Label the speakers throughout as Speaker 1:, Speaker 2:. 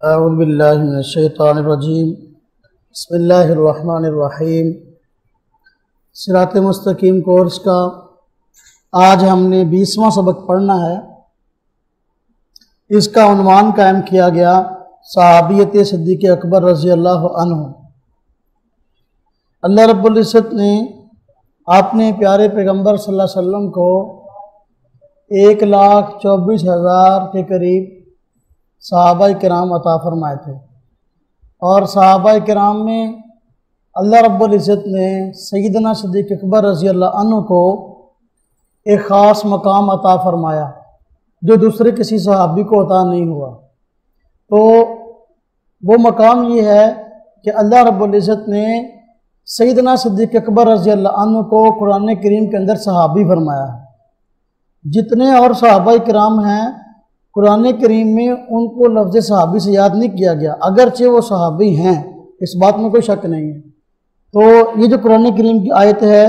Speaker 1: اعوذ باللہ من الشیطان الرجیم بسم اللہ الرحمن الرحیم۔ صراط مستقیم کورس کا آج ہم نے 20واں سبق پڑھنا ہے۔ اس کا عنوان قائم کیا گیا صحابیت صدیق اکبر رضی اللہ عنہ۔ اللہ رب العزت نے اپنے پیارے پیغمبر صلی اللہ علیہ وسلم کو 1,24,000 کے قریب صحابہ کرام عطا فرمائے تھے، اور صحابہ کرام میں اللہ رب العزت نے سیدنا صدیق اکبر رضی اللہ عنہ کو ایک خاص مقام عطا فرمایا جو دوسرے کسی صحابی کو عطا نہیں ہوا۔ تو وہ مقام یہ ہے کہ اللہ رب العزت نے سیدنا صدیق اکبر رضی اللہ عنہ کو قرآن کریم کے اندر صحابی فرمایا ہے۔ جتنے اور صحابہ کرام ہیں قرآن کریم میں ان کو لفظ صحابی سے یاد نہیں کیا گیا، اگرچہ وہ صحابی ہیں، اس بات میں کوئی شک نہیں ہے۔ تو یہ جو قرآن کریم کی آیت ہے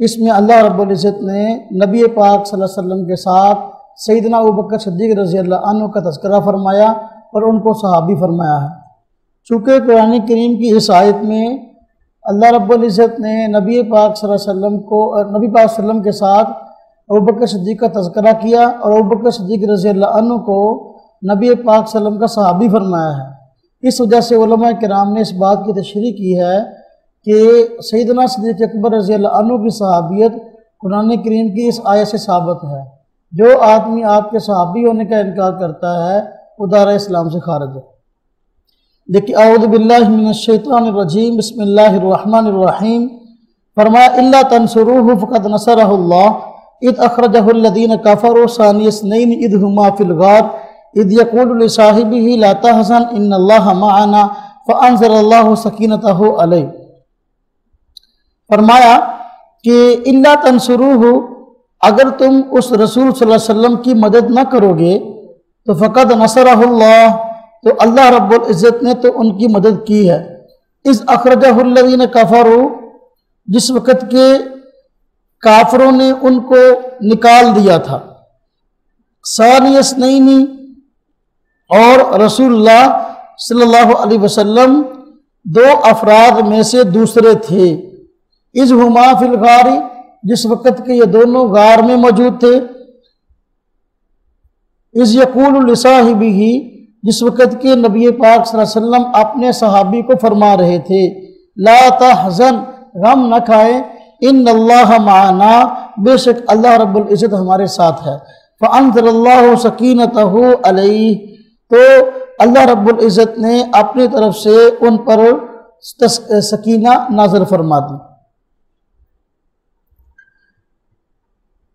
Speaker 1: اس میں اللہ رب العزت نے نبی پاک صلی اللہ علیہ وسلم کے ساتھ سیدنا ابوبکر صدیق رضی اللہ عنہ کا تذکرہ فرمایا اور ان کو صحابی فرمایا ہے۔ چونکہ قرآن کریم کی اس آیت میں اللہ رب العزت نے نبی پاک صلی اللہ علیہ وسلم کو نبی پاک صلی اللہ علیہ وسلم کے ساتھ ابوبکر صدیق کا تذکرہ کیا اور ابوبکر صدیق رضی اللہ عنہ کو نبی پاک صلی اللہ علیہ وسلم کا صحابی فرمایا ہے۔ اس وجہ سے علماء کرام نے اس بات کی تشریح کی ہے کہ سیدنا صدیق اکبر رضی اللہ عنہ کی صحابیت قرآن کریم کی اس آیت سے ثابت ہے۔ جو آدمی آپ کے صحابی ہونے کا انکار کرتا ہے وہ دائرہ اسلام سے خارج ہے۔ دیکھیے، اعوذ باللہ من الشیطان الرجیم بسم اللہ الرحمن الرحیم۔ فرمایا الا تنصروہ فقد نصرہ اللہ اذ اخرجہ الذین کفروا ثانی اثنین اذ ہما فی الغار اذ یقول لصاحبہ لا تحزن ان اللہ معنا فانزل اللہ سکینتہ علیہ۔ فرمایا کہ الا تنصروہ، اگر تم اس رسول صلی اللہ علیہ وسلم کی مدد نہ کرو گے تو فقد نصرہ اللہ، تو اللہ رب العزت نے تو ان کی مدد کی ہے۔ اذ اخرجہ الذین کفروا، جس وقت کے کافروں نے ان کو نکال دیا تھا۔ ثانی اثنین، اور رسول اللہ صلی اللہ علیہ وسلم دو افراد میں سے دوسرے تھے۔ اذ ہما فی الغار، جس وقت کے یہ دونوں غار میں موجود تھے۔ اذ یقول لصاحبہ، جس وقت کے نبی پاک صلی اللہ علیہ وسلم اپنے صحابی کو فرما رہے تھے لا تحزن، غم نہ کھائیں، ان اللہ معنا، بے شک اللہ رب العزت ہمارے ساتھ ہے۔ فانزل اللہ سکینتہ علیہ، تو اللہ رب العزت نے اپنی طرف سے ان پر سکینہ نازل فرما دی۔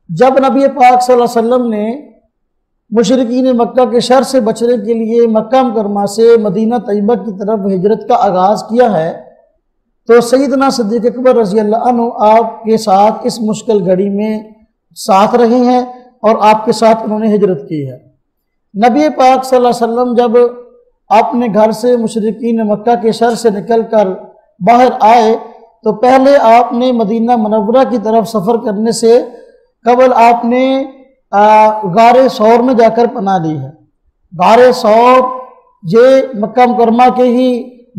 Speaker 1: جب نبی پاک صلی اللہ علیہ وسلم نے مشرکین مکہ کے شر سے بچنے کے لیے مکہ مکرمہ سے مدینہ طیبہ کی طرف ہجرت کا آغاز کیا ہے تو سیدنا صدیق اکبر رضی اللہ عنہ آپ کے ساتھ اس مشکل گھڑی میں ساتھ رہے ہیں اور آپ کے ساتھ انہوں نے ہجرت کی ہے۔ نبی پاک صلی اللہ علیہ وسلم جب اپنے گھر سے مشرکین مکہ کے شر سے نکل کر باہر آئے تو پہلے آپ نے مدینہ منورہ کی طرف سفر کرنے سے قبل آپ نے غار ثور میں جا کر پناہ لی ہے۔ غار ثور یہ مکہ مکرمہ کے ہی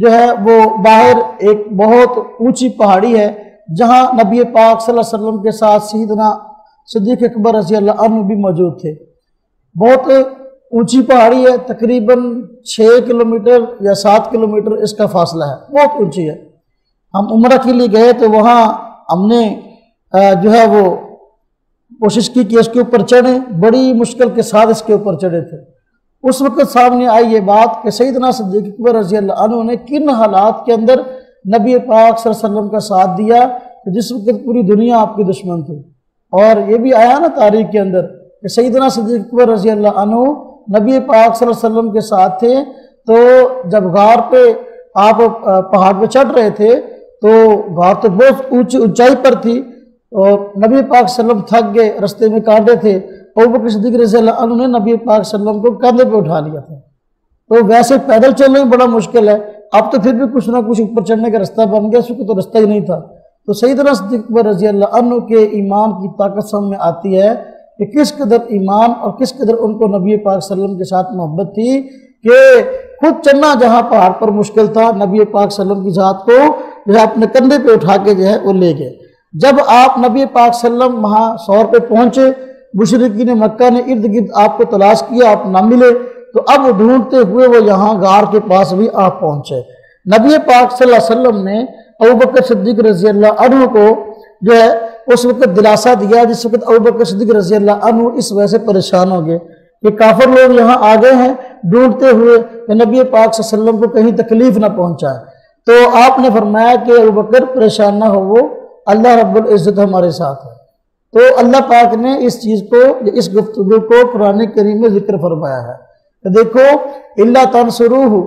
Speaker 1: جو ہے وہ باہر ایک بہت اونچی پہاڑی ہے جہاں نبی پاک صلی اللہ علیہ وسلم کے ساتھ سیدنا صدیق اکبر رضی اللہ عنہ بھی موجود تھے۔ بہت اونچی پہاڑی ہے، تقریباً 6 کلومیٹر یا 7 کلومیٹر اس کا فاصلہ ہے، بہت اونچی ہے۔ ہم عمرہ کے لیے گئے تو وہاں ہم نے جو ہے وہ کوشش کی کہ اس کے اوپر چڑھیں، بڑی مشکل کے ساتھ اس کے اوپر چڑھے تھے۔ اس وقت سامنے آئی یہ بات کہ سیدنا صدیق اکبر رضی اللہ عنہ نے کن حالات کے اندر نبی پاک صلی اللہ علیہ وسلم کا ساتھ دیا کہ جس وقت پوری دنیا آپ کی دشمن تھی۔ اور یہ بھی آیا نا تاریخ کے اندر کہ سیدنا صدیق اکبر رضی اللہ عنہ نبی پاک صلی اللہ علیہ وسلم کے ساتھ تھے، تو جب غار پہ آپ پہاڑ پہ چڑھ رہے تھے تو غار تو بہت اونچائی پر تھی اور نبی پاک صلی اللہ علیہ وسلم تھک گئے، رستے میں کانٹے تھے، ابوبکر صدیق رضی اللہ عنہ نے نبی پاک صلی اللہ علیہ وسلم کو کندھے پہ اٹھا لیا تھا۔ تو ویسے پیدل چلنا ہی بڑا مشکل ہے، اب تو پھر بھی کچھ نہ کچھ اوپر چڑھنے کا رستہ بن گیا، اس وقت تو رستہ ہی نہیں تھا۔ تو سیدنا صدیق اکبر رضی اللہ عنہ کے ایمان کی طاقت سمجھ میں آتی ہے کہ کس قدر ایمان اور کس قدر ان کو نبی پاک صلی اللہ علیہ وسلم کے ساتھ محبت تھی کہ خود چلنا جہاں پہاڑ پر مشکل تھا، نبی پاک صلی اللہ علیہ وسلم کی ذات کو جو ہے اپنے کندھے پہ اٹھا کے جو ہے وہ لے گئے۔ جب آپ نبی پاک صلی اللہ علیہ وسلم وہاں سور پہ پہنچے، مشرکین مکہ نے ارد گرد آپ کو تلاش کیا، آپ نہ ملے، تو اب ڈھونڈتے ہوئے وہ یہاں غار کے پاس بھی آپ پہنچے۔ نبی پاک صلی اللہ علیہ وسلم نے ابوبکر صدیق رضی اللہ عنہ کو جو ہے اس وقت دلاسا دیا جس وقت ابوبکر صدیق رضی اللہ عنہ اس وجہ سے پریشان ہو گئے کہ کافر لوگ یہاں آ گئے ہیں ڈھونڈتے ہوئے کہ نبی پاک صلی اللہ علیہ وسلم کو کہیں تکلیف نہ پہنچائے۔ تو آپ نے فرمایا کہ ابوبکر پریشان نہ ہو، وہ اللہ رب العزت ہمارے ساتھ ہے۔ تو اللہ پاک نے اس چیز کو، اس گفتگو کو قرآن کریم میں ذکر فرمایا ہے کہ دیکھو الا تنصروہ،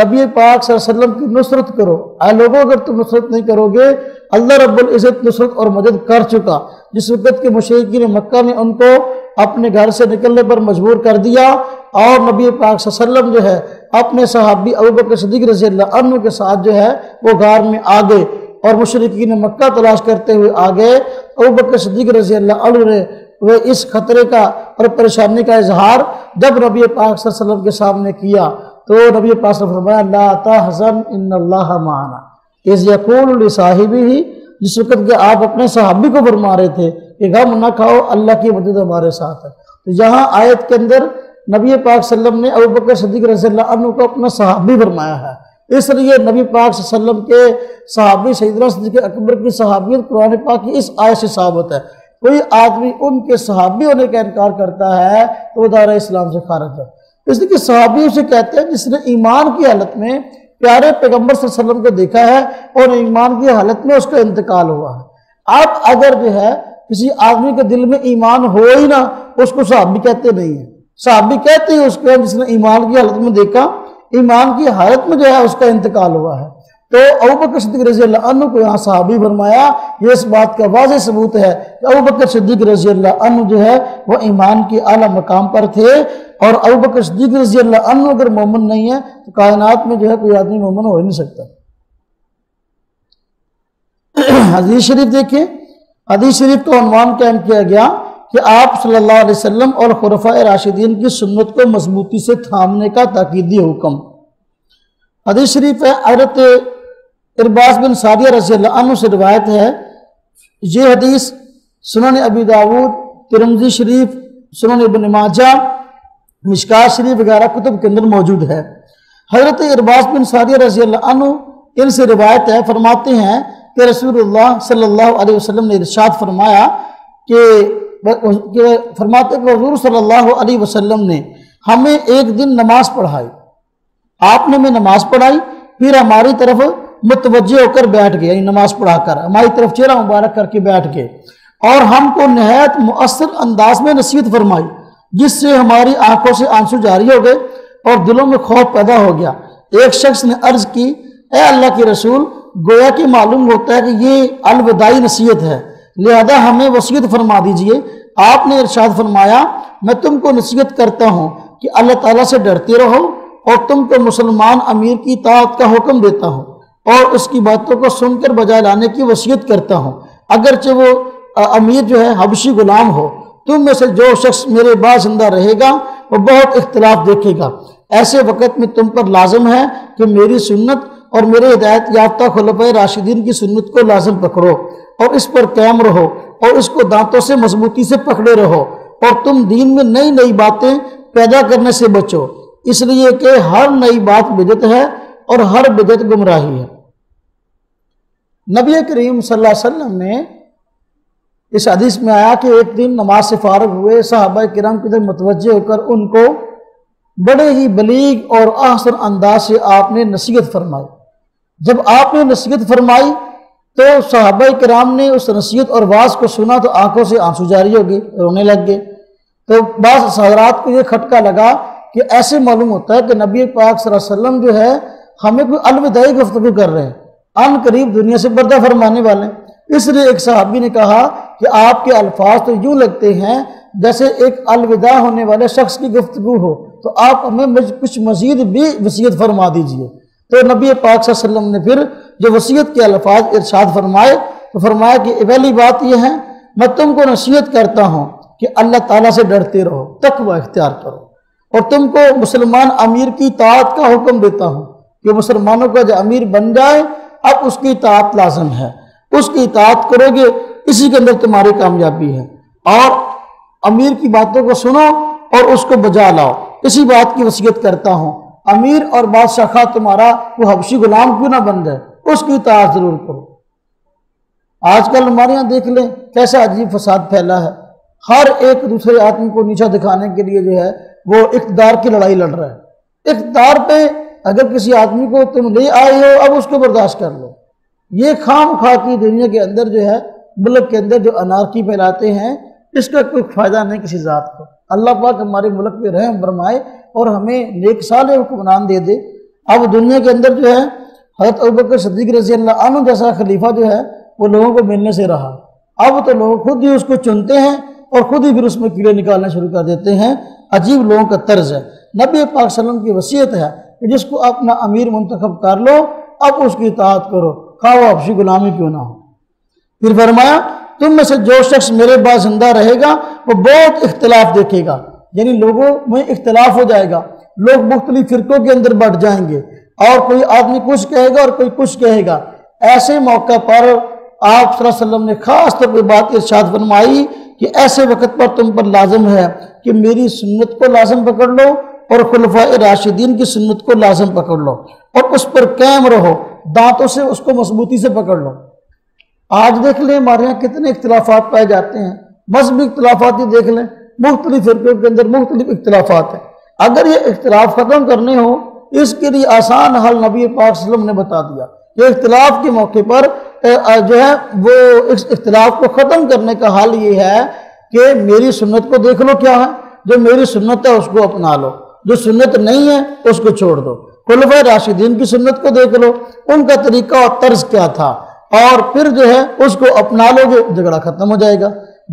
Speaker 1: نبی پاک صلی اللہ علیہ وسلم کی نصرت کرو۔ اے لوگوں اگر تم نصرت نہیں کرو گے، اللہ رب العزت نصرت اور مدد کر چکا۔ جس وقت کے مشرکین مکہ نے ان کو اپنے گھر سے نکلنے پر مجبور کر دیا اور نبی پاک صلی اللہ علیہ وسلم جو ہے اپنے صحابی ابوبکر صدیق رضی اللہ عنہ کے ساتھ جو ہے وہ غار میں آ گئے اور مشرکین مکہ تلاش کرتے ہوئے آ گئے۔ ابوبکر صدیق رضی اللہ عنہ نے وہ اس خطرے کا اور پریشانی کا اظہار جب نبی پاک صلی اللہ علیہ وسلم کے سامنے کیا تو نبی پاک صلی اللہ علیہ وسلم نے فرمایا لا تحزن ان اللہ معنا اذ یقول لصاحبہ، جس وقت کہ آپ اپنے صحابی کو فرما رہے تھے کہ غم نہ کھاؤ، اللہ کی مدد ہمارے ساتھ ہے۔ تو یہاں آیت کے اندر نبی پاک صلی اللہ علیہ وسلم نے ابوبکر صدیق رضی اللہ عنہ کو اپنا صحابی فرمایا ہے، اس لیے نبی پاک صلی اللہ علیہ وسلم کے صحابی سیدنا صدیق اکبر کی صحابیت قرآن پاک کی اس آیت سے ثابت ہے۔ کوئی آدمی ان کے صحابی ہونے کا انکار کرتا ہے تو وہ دائرہ اسلام سے خارج ہے۔ اس لیے کہ صحابی اسے کہتے ہیں جس نے ایمان کی حالت میں پیارے پیغمبر صلی اللہ علیہ وسلم کو دیکھا ہے اور ایمان کی حالت میں اس کا انتقال ہوا ہے۔ اب اگر جو ہے کسی آدمی کے دل میں ایمان ہو ہی نہ، اس کو صحابی کہتے نہیں ہیں۔ صحابی کہتے ہیں اس کو جس نے ایمان کی حالت میں دیکھا، ایمان کی حالت میں جو ہے اس کا انتقال ہوا ہے۔ تو ابوبکر صدیق رضی اللہ عنہ کو یہاں صحابی فرمایا، یہ اس بات کا واضح ثبوت ہے کہ ابوبکر صدیق رضی اللہ عنہ جو ہے وہ ایمان کی اعلیٰ مقام پر تھے، اور ابوبکر صدیق رضی اللہ عنہ اگر مومن نہیں ہے تو کائنات میں جو ہے کوئی آدمی مومن ہو ہی نہیں سکتا۔ حدیث شریف دیکھیں، حدیث شریف کو عنوان قائم کیا گیا کہ آپ صلی اللہ علیہ وسلم اور خلفائے راشدین کی سنت کو مضبوطی سے تھامنے کا تاکیدی حکم۔ حدیث شریف ہے، حضرت ارباز بن ساریہ رضی اللہ عنہ سے روایت ہے، یہ حدیث سنن ابی داود، ترمذی شریف، سنن ابن ماجہ، مشکات شریف وغیرہ کتب کے اندر موجود ہے۔ حضرت ارباز بن ساریہ رضی اللہ عنہ ان سے روایت ہے، فرماتے ہیں کہ رسول اللہ صلی اللہ علیہ وسلم نے ارشاد فرمایا کہ حضور صلی اللہ علیہ وسلم نے ہمیں ایک دن نماز پڑھائی، آپ نے ہمیں نماز پڑھائی، پھر ہماری طرف متوجہ ہو کر بیٹھ گئے، یعنی نماز پڑھا کر ہماری طرف چہرہ مبارک کر کے بیٹھ گئے، اور ہم کو نہایت مؤثر انداز میں نصیحت فرمائی جس سے ہماری آنکھوں سے آنسو جاری ہو گئے اور دلوں میں خوف پیدا ہو گیا۔ ایک شخص نے عرض کی، اے اللہ کے رسول، گویا کہ معلوم ہوتا ہے کہ یہ الوداعی نصیحت ہے، لہذا ہمیں وصیت فرما دیجئے۔ آپ نے ارشاد فرمایا، میں تم کو نصیحت کرتا ہوں کہ اللہ تعالیٰ سے ڈرتے رہو، اور تم کو مسلمان امیر کی اطاعت کا حکم دیتا ہوں اور اس کی باتوں کو سن کر بجائے لانے کی وصیت کرتا ہوں، اگرچہ وہ امیر جو ہے حبشی غلام ہو۔ تم میں سے جو شخص میرے بعد زندہ رہے گا وہ بہت اختلاف دیکھے گا، ایسے وقت میں تم پر لازم ہے کہ میری سنت اور میرے ہدایت یافتہ خلفائے راشدین کی سنت کو لازم پکڑو اور اس پر قائم رہو اور اس کو دانتوں سے مضبوطی سے پکڑے رہو، اور تم دین میں نئی نئی باتیں پیدا کرنے سے بچو، اس لیے کہ ہر نئی بات بدعت ہے اور ہر بدعت گمراہی ہے۔ نبی کریم صلی اللہ علیہ وسلم نے اس حدیث میں آیا کہ ایک دن نماز سے فارغ ہوئے، صحابہ کرام کی طرف متوجہ ہو کر ان کو بڑے ہی بلیغ اور احسن انداز سے آپ نے نصیحت فرمائی۔ جب آپ نے نصیحت فرمائی تو صحابہ کرام نے اس نصیحت اور واعظ کو سنا تو آنکھوں سے آنسو جاری ہو گئے، رونے لگ گئے۔ تو بعض حضرات کو یہ کھٹکا لگا کہ ایسے معلوم ہوتا ہے کہ نبی پاک صلی اللہ علیہ وسلم جو ہے ہمیں کوئی الوداعی گفتگو کر رہے ہیں، ان قریب دنیا سے پردہ فرمانے والے ہیں۔ اس لیے ایک صحابی نے کہا کہ آپ کے الفاظ تو یوں لگتے ہیں جیسے ایک الوداع ہونے والے شخص کی گفتگو ہو، تو آپ ہمیں کچھ مزید بھی وصیت فرما دیجئے۔ تو نبی پاک صلی اللہ علیہ وسلم نے پھر جو وصیت کے الفاظ ارشاد فرمائے تو فرمایا کہ پہلی بات یہ ہے، میں تم کو نصیحت کرتا ہوں کہ اللہ تعالیٰ سے ڈرتے رہو، تقوی اختیار کرو، اور تم کو مسلمان امیر کی اطاعت کا حکم دیتا ہوں کہ مسلمانوں کا جو امیر بن جائے اب اس کی اطاعت لازم ہے، اس کی اطاعت کرو گے، اسی کے اندر تمہاری کامیابی ہے، اور امیر کی باتوں کو سنو اور اس کو بجا لاؤ، اسی بات کی وصیت کرتا ہوں۔ امیر اور بادشاہ خواہ تمہارا وہ حبشی غلام کیوں نہ بن جائے، اس کی اطاعت ضرور کرو۔ آج کل ہمارے یہاں دیکھ لیں کیسا عجیب فساد پھیلا ہے، ہر ایک دوسرے آدمی کو نیچا دکھانے کے لیے جو ہے وہ اقتدار کی لڑائی لڑ رہا ہے۔ اقتدار پہ اگر کسی آدمی کو تم لے آئے ہو اب اس کو برداشت کر لو۔ یہ خام خواہ کی دنیا کے اندر جو ہے ملک کے اندر جو انارکی پھیلاتے ہیں، اس کا کوئی فائدہ نہیں کسی ذات کو۔ اللہ پاک ہمارے ملک پہ رحم فرمائے اور ہمیں نیک صالح حکمران دے دے۔ اب دنیا کے اندر جو ہے حضرت ابوبکر صدیق رضی اللہ عنہ جیسا خلیفہ جو ہے وہ لوگوں کو ملنے سے رہا، اب تو لوگ خود ہی اس کو چنتے ہیں اور خود ہی پھر اس میں کیڑے نکالنا شروع کر دیتے ہیں۔ عجیب لوگوں کا طرز ہے۔ نبی پاک صلی اللہ علیہ وسلم کی وصیت ہے کہ جس کو اپنا امیر منتخب کر لو اب اس کی اطاعت کرو، خواہ وہ حبشی غلامی کیوں نہ ہو۔ پھر فرمایا تم میں سے جو شخص میرے بعد زندہ رہے گا وہ بہت اختلاف دیکھے گا، یعنی لوگوں میں اختلاف ہو جائے گا، لوگ مختلف فرقوں کے اندر بٹ جائیں گے اور کوئی آدمی کچھ کہے گا اور کوئی کچھ کہے گا۔ ایسے موقع پر آپ صلی اللہ علیہ وسلم نے خاص طور پہ بات ارشاد فرمائی کہ ایسے وقت پر تم پر لازم ہے کہ میری سنت کو لازم پکڑ لو اور خلفائے راشدین کی سنت کو لازم پکڑ لو اور اس پر قائم رہو، دانتوں سے اس کو مضبوطی سے پکڑ لو۔ آج دیکھ لیں ہمارے یہاں کتنے اختلافات پائے جاتے ہیں، مذہبی اختلافات ہی دیکھ لیں، مختلف فرقوں کے اندر مختلف اختلافات ہیں۔ اگر یہ اختلاف ختم کرنے ہو اس کے لیے آسان حل نبی پاک صلی اللہ علیہ وسلم نے بتا دیا کہ اختلاف کے موقع پر جو ہے وہ اس اختلاف کو ختم کرنے کا حل یہ ہے کہ میری سنت کو دیکھ لو کیا ہے، جو میری سنت ہے اس کو اپنا لو، جو سنت نہیں ہے اس کو چھوڑ دو۔ خلفائے راشدین کی سنت کو دیکھ لو، ان کا طریقہ اور طرز کیا تھا، اور پھر جو ہے اس کو اپنا لو گے، جھگڑا ختم ہو جائے گا۔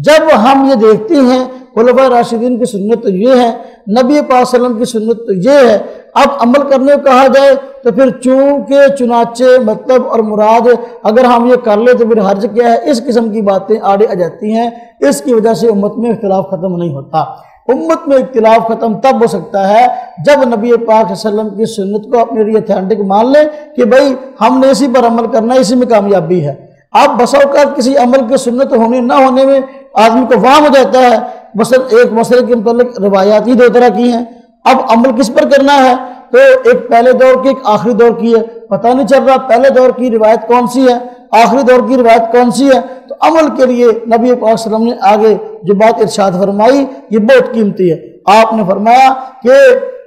Speaker 1: جب ہم یہ دیکھتے ہیں خلفائے راشدین کی سنت تو یہ ہے، نبی پاک صلی اللہ علیہ وسلم کی سنت تو یہ ہے، اب عمل کرنے کو کہا جائے تو پھر چونکہ چنانچہ مطلب اور مراد اگر ہم یہ کر لیں تو پھر حرج کیا ہے، اس قسم کی باتیں آڑے آ جاتی ہیں۔ اس کی وجہ سے امت میں اختلاف ختم نہیں ہوتا۔ امت میں اختلاف ختم تب ہو سکتا ہے جب نبی پاک صلی اللہ علیہ وسلم کی سنت کو اپنے لیے اتھینٹک مان لیں کہ بھئی ہم نے اسی پر عمل کرنا ہے، اسی میں کامیابی ہے۔ اب بسا اوقات کسی عمل کی سنت ہونے نہ ہونے میں آدمی کو وہم ہو جاتا ہے، مثلا ایک مسئلے کے متعلق روایات ہی دو طرح کی ہیں، اب عمل کس پر کرنا ہے، تو ایک پہلے دور کی ایک آخری دور کی ہے، پتہ نہیں چل رہا پہلے دور کی روایت کون سی ہے، آخری دور کی روایت کون سی ہے۔ تو عمل کے لیے نبی پاک صلی اللہ علیہ وسلم نے آگے جو بات ارشاد فرمائی یہ بہت قیمتی ہے۔ آپ نے فرمایا کہ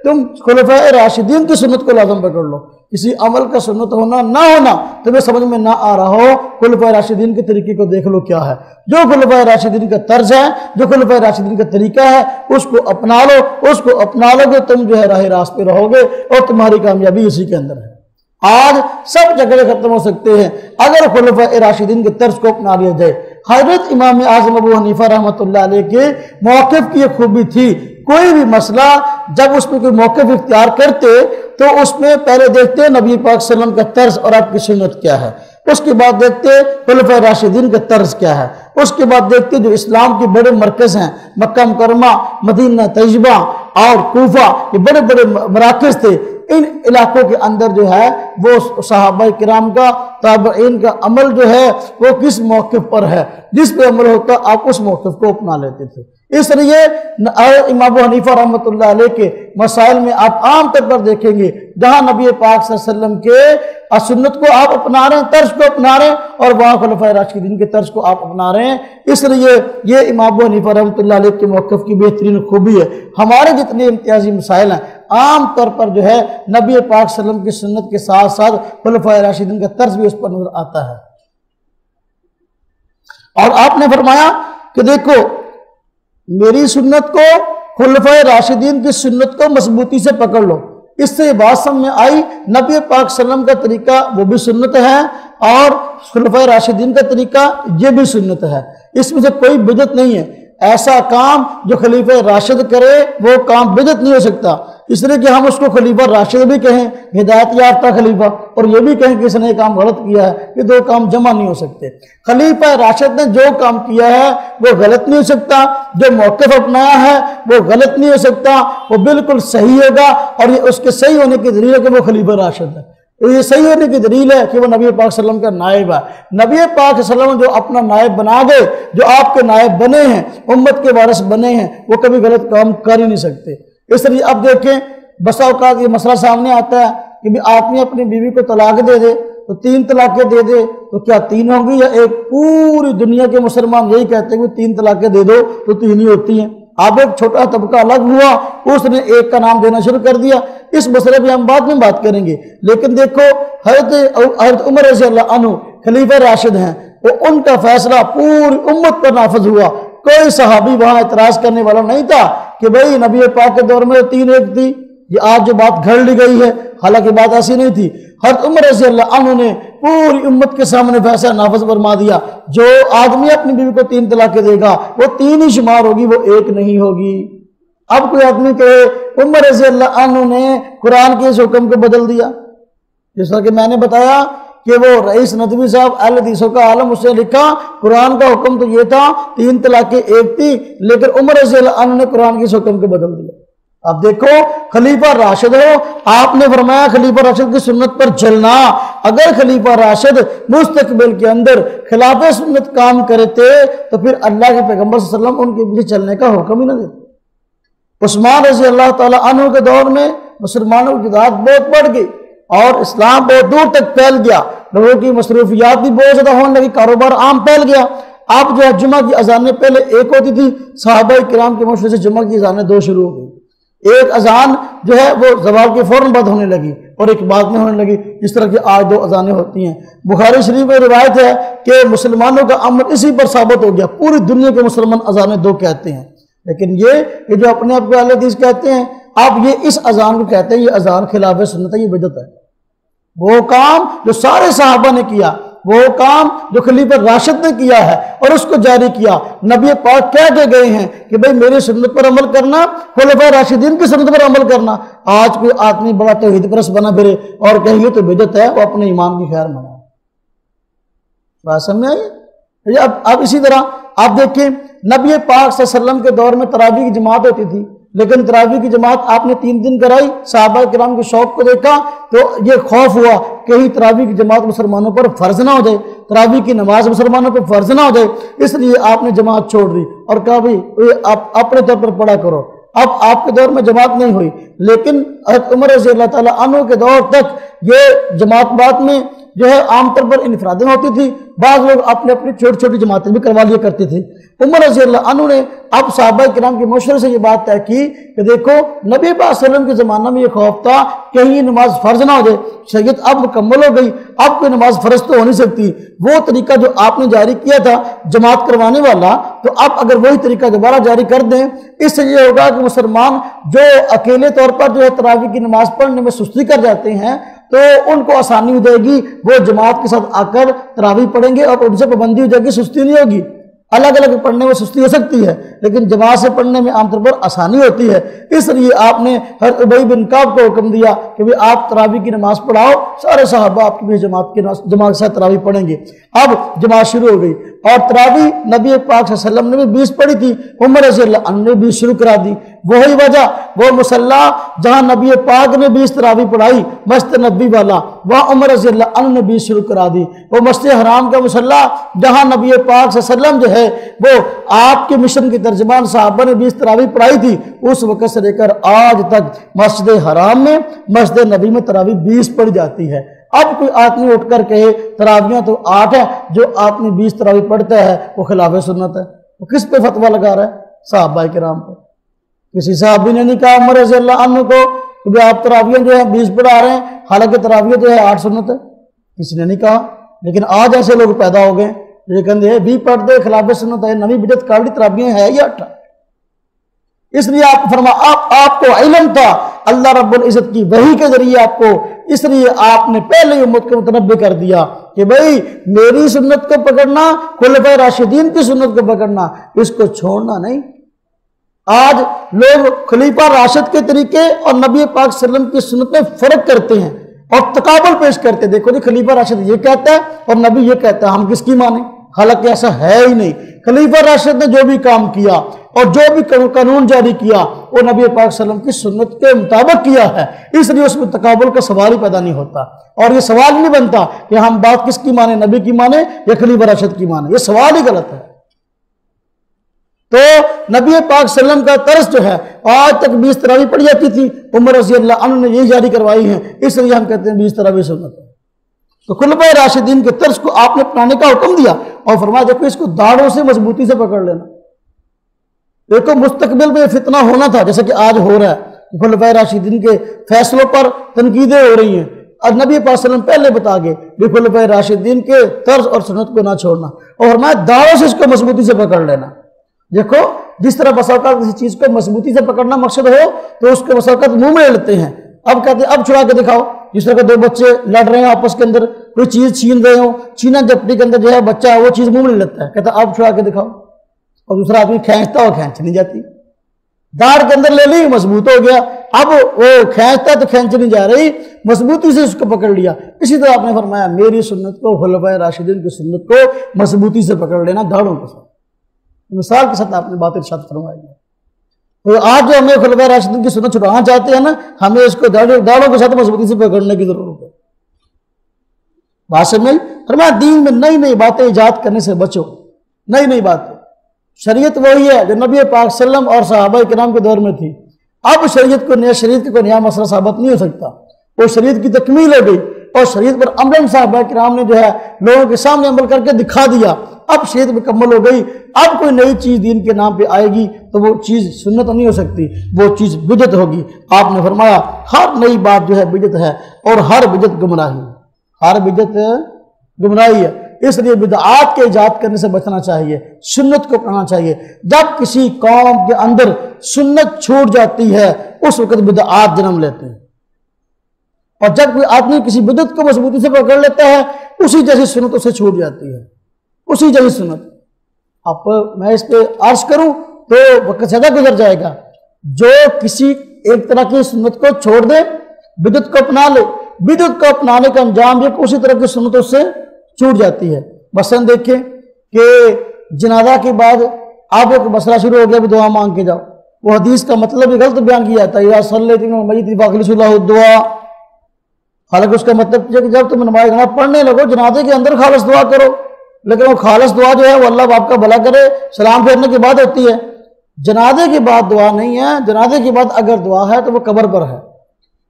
Speaker 1: تم خلفائے راشدین کی سنت کو لازم پکڑ لو، کسی عمل کا سنت ہونا نہ ہونا تمہیں سمجھ میں نہ آ رہا ہو، خلفائے راشدین کے طریقے کو دیکھ لو کیا ہے، جو خلفائے راشدین کا طرز ہے، جو خلفائے راشدین کا طریقہ ہے اس کو اپنا لو، اس کو اپنا لو گے تم جو ہے راہ راست پہ رہو گے اور تمہاری کامیابی اسی کے اندر ہے۔ آج سب جھگڑے ختم ہو سکتے ہیں اگر خلفائے راشدین کے طرز کو اپنا لیا جائے۔ حضرت امام اعظم ابو حنیفہ رحمۃ اللہ علیہ کے موقف کی ایک خوبی تھی، کوئی بھی مسئلہ جب اس میں کوئی موقف اختیار کرتے تو اس میں پہلے دیکھتے نبی پاک صلی اللہ علیہ وسلم کا طرز اور آپ کی سنت کیا ہے، اس کے بعد دیکھتے خلفائے راشدین کا طرز کیا ہے، اس کے بعد دیکھتے جو اسلام کے بڑے مرکز ہیں مکہ مکرمہ، مدینہ طیبہ اور کوفہ، یہ بڑے بڑے مراکز تھے، ان علاقوں کے اندر جو ہے وہ صحابہ کرام کا تابعین کا عمل جو ہے وہ کس موقف پر ہے، جس پہ عمل ہوتا آپ اس موقف کو اپنا لیتے تھے۔ اس لیے امام ابو حنیفہ رحمۃ اللہ علیہ کے مسائل میں آپ عام طور پر دیکھیں گے جہاں نبی پاک صلی اللہ علیہ وسلم کے سنت کو آپ اپنا رہے ہیں، طرز کو اپنا رہے ہیں، اور وہاں خلفائے راشدین کے طرز کو آپ اپنا رہے ہیں۔ اس لیے یہ امام ابو حنیفہ رحمۃ اللہ علیہ کے موقف کی بہترین خوبی ہے۔ ہمارے جتنے امتیازی مسائل ہیں عام طور پر جو ہے نبی پاک صلی اللہ علیہ وسلم کی سنت کے ساتھ ساتھ خلفائے راشدین کا طرز بھی اس پر نظر آتا ہے۔ اور آپ نے فرمایا کہ دیکھو میری سنت کو خلفائے راشدین کی سنت کو مضبوطی سے پکڑ لو۔ اس سے یہ بات سمجھ میں آئی نبی پاک صلی اللہ علیہ وسلم کا طریقہ وہ بھی سنت ہے اور خلفائے راشدین کا طریقہ یہ بھی سنت ہے، اس میں سے کوئی بدعت نہیں ہے۔ ایسا کام جو خلیفہ راشد کرے وہ کام بدعت نہیں ہو سکتا، اس لیے کہ ہم اس کو خلیفہ راشد بھی کہیں، ہدایت یافتہ خلیفہ، اور یہ بھی کہیں کہ اس نے یہ کام غلط کیا ہے، یہ دو کام جمع نہیں ہو سکتے۔ خلیفہ راشد نے جو کام کیا ہے وہ غلط نہیں ہو سکتا، جو موقف اپنایا ہے وہ غلط نہیں ہو سکتا، وہ بالکل صحیح ہوگا، اور یہ اس کے صحیح ہونے کی دلیل ہے کہ وہ خلیفہ راشد ہے۔ یہ صحیح ہونے کی دلیل ہے کہ وہ نبی پاک صلی اللہ علیہ وسلم کا نائب ہے۔ نبی پاک صلی اللہ علیہ وسلم جو اپنا نائب بنا گئے، جو آپ کے نائب بنے ہیں، امت کے وارث بنے ہیں، وہ کبھی غلط کام کر ہی نہیں سکتے۔ اس لیے اب دیکھیں بسا اوقات یہ مسئلہ سامنے آتا ہے کہ آدمی اپنی بیوی کو طلاق دے دے تو 3 طلاقیں دے دے تو کیا 3 ہوں گی یا ایک؟ پوری دنیا کے مسلمان یہی کہتے ہیں کہ 3 طلاقیں دے دو تو 3 ہی ہوتی ہیں۔ اب ایک چھوٹا طبقہ الگ ہوا، اس نے ایک کا نام دینا شروع کر دیا۔ اس مسئلے پہ ہم بعد میں بات کریں گے، لیکن دیکھو حضرت عمر رضی اللہ عنہ خلیفہ راشد ہیں، وہ ان کا فیصلہ پوری امت پر نافذ ہوا۔ کوئی صحابی وہاں اعتراض کرنے والا نہیں تھا کہ بھئی نبی پاک کے دور میں 3 ایک تھی، یہ آج جو بات گھڑ لی گئی ہے، حالانکہ بات ایسی نہیں تھی۔ حضرت عمر رضی اللہ عنہ نے پوری امت کے سامنے فیصلہ نافذ فرما دیا، جو آدمی اپنی بیوی کو 3 طلاقیں دے گا وہ 3 ہی شمار ہوگی، وہ 1 نہیں ہوگی۔ اب کوئی آدمی کہے عمر رضی اللہ عنہ نے قرآن کے اس حکم کو بدل دیا، جس طرح کہ میں نے بتایا کہ وہ رئیس ندوی صاحب اہل حدیثوں کا عالم، اس نے لکھا قرآن کا حکم تو یہ تھا 3 طلاقیں 1 تھی، لیکن عمر رضی اللہ عنہ نے قرآن کے اس حکم کو بدل دیا۔ اب دیکھو خلیفہ راشد ہو، آپ نے فرمایا خلیفہ راشد کی سنت پر چلنا۔ اگر خلیفہ راشد مستقبل کے اندر خلاف سنت کام کرتے تو پھر اللہ کے پیغمبر صلی اللہ علیہ وسلم ان کے پیچھے چلنے کا حکم ہی نہ دیتے۔ عثمان رضی اللہ تعالیٰ عنہ کے دور میں مسلمانوں کی تعداد بہت بڑھ گئی اور اسلام بہت دور تک پھیل گیا، لوگوں کی مصروفیات بھی بہت زیادہ ہونے لگی، کاروبار عام پھیل گیا۔ اب جو ہے جمعہ کی اذانیں پہلے 1 ہوتی تھی، صحابہ کرام کے مشورے سے جمعہ کی اذانیں 2 شروع ہو گئی۔ ایک اذان جو ہے وہ زوال کے فوراً بعد ہونے لگی اور ایک بعد میں ہونے لگی، جس طرح کی آج 2 اذانیں ہوتی ہیں۔ بخاری شریف میں روایت ہے کہ مسلمانوں کا عمل اسی پر ثابت ہو گیا، پوری دنیا کے مسلمان اذانیں 2 کہتے ہیں، لیکن یہ جو اپنے آپ کو اہل حدیث کہتے ہیں، آپ یہ اس اذان کو کہتے ہیں یہ اذان خلاف سنت ہے، یہ بدعت ہے۔ وہ کام جو سارے صحابہ نے کیا، وہ کام جو خلیفہ راشد نے کیا ہے اور اس کو جاری کیا، نبی پاک کہہ کے گئے ہیں کہ بھئی میری سنت پر عمل کرنا، خلفائے راشدین کی سنت پر عمل کرنا۔ آج کوئی آدمی بڑا توحید پرست بنا پھرے اور کہیں یہ تو بدعت ہے، وہ اپنے ایمان کی خیر منائے۔ بات سمجھ آئی؟ اب اسی طرح آپ دیکھیں نبی پاک صلی اللہ علیہ وسلم کے دور میں تراویح کی جماعت ہوتی تھی، لیکن تراویح کی جماعت آپ نے 3 دن کرائی، صحابہ کرام کے شوق کو دیکھا تو یہ خوف ہوا کہیں تراویح کی جماعت مسلمانوں پر فرض نہ ہو جائے، تراویح کی نماز مسلمانوں پر فرض نہ ہو جائے، اس لیے آپ نے جماعت چھوڑ دی اور کہا بھئی آپ اپنے طور پر پڑھا کرو۔ اب آپ کے دور میں جماعت نہیں ہوئی، لیکن حضرت عمر رضی اللہ تعالیٰ عنہ کے دور تک یہ جماعت بات میں جو ہے عام طور پر انفرادیں ہوتی تھی، بعض لوگ اپنی چھوٹی چھوٹی جماعتیں بھی کروا لیا کرتے تھے۔ عمر رضی اللہ عنہ نے اب صحابہ کرام کے مشورے سے یہ بات طے کی کہ دیکھو نبی پاک صلی اللہ علیہ وسلم کے زمانہ میں یہ خوف تھا کہیں نماز فرض نہ ہو جائے، شریعت اب مکمل ہو گئی، اب کوئی نماز فرض تو ہو نہیں سکتی، وہ طریقہ جو آپ نے جاری کیا تھا جماعت کروانے والا، تو اب اگر وہی طریقہ دوبارہ جاری کر دیں، اس سے یہ ہوگا کہ مسلمان جو اکیلے طور پر جو ہے تراویح کی نماز پڑھنے میں سستی کر جاتے ہیں تو ان کو آسانی ہو جائے گی، وہ جماعت کے ساتھ آ کر تراویح پڑھیں گے اور ان سے پابندی ہو جائے گی، سستی نہیں ہوگی۔ الگ الگ پڑھنے میں سستی ہو سکتی ہے لیکن جماعت سے پڑھنے میں عام طور پر آسانی ہوتی ہے، اس لیے آپ نے حضرت ابی بن کعب کو حکم دیا کہ آپ تراویح کی نماز پڑھاؤ، سارے صحابہ آپ کی جماعت کے ساتھ تراویح پڑھیں گے۔ اب جماعت شروع ہو گئی اور تراویح نبی پاک صلی اللہ علیہ وسلم نے بھی 20 پڑھی تھی، عمر رضی اللہ عنہ نے 20 شروع کرا دی۔ وہی وجہ، وہ مصلی جہاں نبی پاک نے 20 تراویح پڑھائی مسجد نبی والا، وہاں عمر رضی اللہ عنہ نے 20 شروع کرا دی۔ وہ مسجد حرام کا مصلی جہاں نبی پاک صلی اللہ علیہ وسلم جو ہے وہ آپ کے مشن کے ترجمان صحابہ نے 20 تراویح پڑھائی تھی، اس وقت سے لے کر آج تک مسجد حرام میں مسجد نبی میں تراویح 20 پڑھی جاتی ہے۔ اب کوئی آدمی اٹھ کر کہے تراویحاں تو 8 ہیں، جو آدمی 20 تراویح پڑھتا ہے وہ خلاف سنت ہے، وہ کس پہ فتویٰ لگا رہا ہے؟ صحابہ کرام پہ۔ کسی صحابی نے نہیں کہا عمر رضی اللہ عنہ کو کہ آپ تراویحیں جو ہیں 20 پڑھا رہے ہیں، حالانکہ تراویح جو ہے 8 سنت ہے، کسی نے نہیں کہا۔ لیکن آج ایسے لوگ پیدا ہو گئے یہ کہتے ہیں 20 پڑھ دے خلاف سنت ہے، نبی بدعت کر لی، تراویحیں ہے یا 8۔ اس لیے آپ فرما آپ کو علم تھا اللہ رب العزت کی وحی کے ذریعے آپ کو، اس لیے آپ نے پہلے امت کو متنبہ کر دیا کہ بھئی میری سنت کو پکڑنا، خلفائے راشدین کی سنت کو پکڑنا، اس کو چھوڑنا نہیں۔ آج لوگ خلیفہ راشد کے طریقے اور نبی پاک صلی اللہ علیہ وسلم کی سنت میں فرق کرتے ہیں اور تقابل پیش کرتے ہیں. دیکھو جی خلیفہ راشد یہ کہتا ہے اور نبی یہ کہتا ہے، ہم کس کی مانیں؟ حالانکہ ایسا ہے ہی نہیں. خلیفہ راشد نے جو بھی کام کیا اور جو بھی قانون جاری کیا وہ نبی پاک صلی اللہ علیہ وسلم کی سنت کے مطابق کیا ہے، اس لیے اس میں تقابل کا سوال ہی پیدا نہیں ہوتا. اور یہ سوال نہیں بنتا کہ ہم بات کس کی مانیں، نبی کی مانیں یا خلیفہ راشد کی مانیں، یہ سوال ہی غلط ہے. تو نبی پاک صلی اللہ علیہ وسلم کا طرز جو ہے آج تک 20 تراویح پڑھی جاتی تھی، عمر رضی اللہ عنہ نے یہ جاری کروائی ہیں، اس لیے ہم کہتے ہیں 20 تراویح سنت ہے. تو خلفائے راشدین کے طرز کو آپ نے اپنانے کا حکم دیا اور فرمایا دیکھو اس کو داڑھوں سے مضبوطی سے پکڑ لینا. دیکھو مستقبل میں فتنہ ہونا تھا جیسا کہ آج ہو رہا ہے، خلفائے راشدین کے فیصلوں پر تنقیدیں ہو رہی ہیں اور نبی پاک صلی اللہ علیہ وسلم پہلے بتا گئے کہ خلفائے راشدین کے طرز اور سنت کو نہ چھوڑنا، اور فرمایا داڑھوں سے اس کو مضبوطی سے پکڑ لینا. دیکھو جس طرح بسا اوقات کسی چیز کو مضبوطی سے پکڑنا مقصد ہو تو اس کے بسا اوقات منہ میں لے لیتے ہیں. اب کہتے ہیں اب چھڑا کے دکھاؤ. جس طرح کہ دو بچے لڑ رہے ہیں آپس کے اندر، کوئی چیز چھین رہے ہوں، چھینا جپٹی کے اندر جو ہے بچہ وہ چیز منہ میں لے لیتا ہے، کہتا ہے اب چھڑا کے دکھاؤ، اور دوسرا آدمی کھینچتا ہو کھینچ نہیں جاتی. داڑھ کے اندر لے لی مضبوط ہو گیا، اب وہ کھینچتا ہے تو کھینچ نہیں جا رہی، مضبوطی سے اس کو پکڑ لیا. اسی طرح آپ نے فرمایا میری سنت کو، خلفائے راشدین کی سنت کو مضبوطی سے پکڑ لینا داڑھوں کے ساتھ. مثال کے ساتھ آپ نے بات ارشاد فرمائی ہے. تو آج جو ہمیں خلفائے راشدین کی سنت چھڑانا چاہتے ہیں نا، ہمیں اس کو داڑھوں کے ساتھ مضبوطی سے پکڑنے کی ضرورت ہے. بات سمجھ؟ فرمایا دین میں نئی نئی باتیں ایجاد کرنے سے بچو. نئی نئی باتیں، شریعت وہی ہے جو نبی پاک صلی اللہ علیہ وسلم اور صحابہ کرام کے دور میں تھی. اب شریعت کا کوئی نیا مسئلہ ثابت نہیں ہو سکتا، وہ شریعت کی تکمیل ہو گئی اور شریعت پر عملاً صحابہ کرام نے جو ہے لوگوں کے سامنے عمل کر کے دکھا دیا. اب شریعت مکمل ہو گئی، اب کوئی نئی چیز دین کے نام پہ آئے گی تو وہ چیز سنت نہیں ہو سکتی، وہ چیز بدعت ہوگی. آپ نے فرمایا ہر نئی بات جو ہے بدعت ہے اور ہر بدعت گمراہی ہے. ہر بدعت گمراہی ہے، اس لیے بدعات کے ایجاد کرنے سے بچنا چاہیے، سنت کو اپنانا چاہیے. جب کسی قوم کے اندر سنت چھوٹ جاتی ہے اس وقت بدعات جنم لیتے ہیں، اور جب کوئی آدمی کسی بدعت کو مضبوطی سے پکڑ لیتا ہے اسی جیسی سنت اسے چھوٹ جاتی ہے، اسی جیسی سنت. اب میں اس پہ عرض کروں تو وقت زیادہ گزر جائے گا. جو کسی ایک طرح کی سنت کو چھوڑ دے، بدعت کو اپنا لے، بدعت کو اپنانے کا انجام یہ کہ اسی طرح کی سنتوں سے چھوٹ جاتی ہے. مثلاً دیکھیں کہ جنازہ کے بعد آپ ایک مسئلہ شروع ہو گیا بھی دعا مانگ کے جاؤ. وہ حدیث کا مطلب بھی غلط بیان کیا جاتا ہے، یا صلیت میت فاخلص اللہ الدعاء. حالانکہ اس کا مطلب یہ کہ جب تم نماز جنازہ پڑھنے لگو جنازے کے اندر خالص دعا کرو، لیکن وہ خالص دعا جو ہے وہ اللہ باپ کا بھلا کرے سلام پھیرنے کے بعد ہوتی ہے. جنازے کے بعد دعا نہیں ہے. جنازے کے بعد اگر دعا ہے تو وہ قبر پر ہے.